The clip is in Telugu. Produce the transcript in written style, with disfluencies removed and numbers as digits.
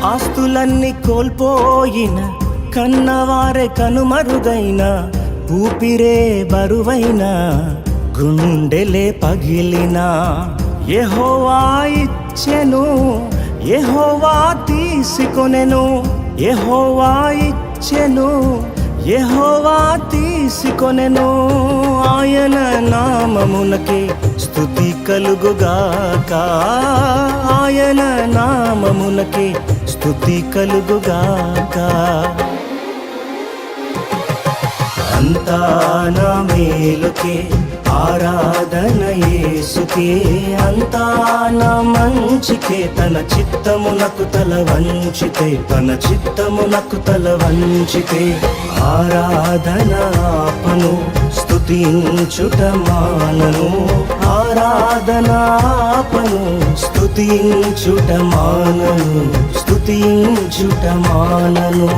ఆస్తులన్నీ కోల్పోయిన, కన్నవారే కనుమరుగైన, ఊపిరే బరువైన, గుండెలే పగిలిన, యెహోవా ఇచ్చెను, యెహోవా తీసుకొనెను, యెహోవా ఇచ్చెను, యెహోవా తీసుకొనెను. ఆయన నామమునకే స్తుతి కలుగుగాక, ఆయన నామమునకే స్తుతి కలుగుగాక. అంతా నా మేలుకే ఆరాధన యేసుకే, అంతా నా మంచికే, తన చిత్తమునకు తల వంచితే, తన చిత్తమునకు తల వంచితే, ఆరాధన ఆపను, స్తుతించుట మానను, ఆరాధన ఆపను, స్తుతించుట మానను, స్తుతించుట మానను.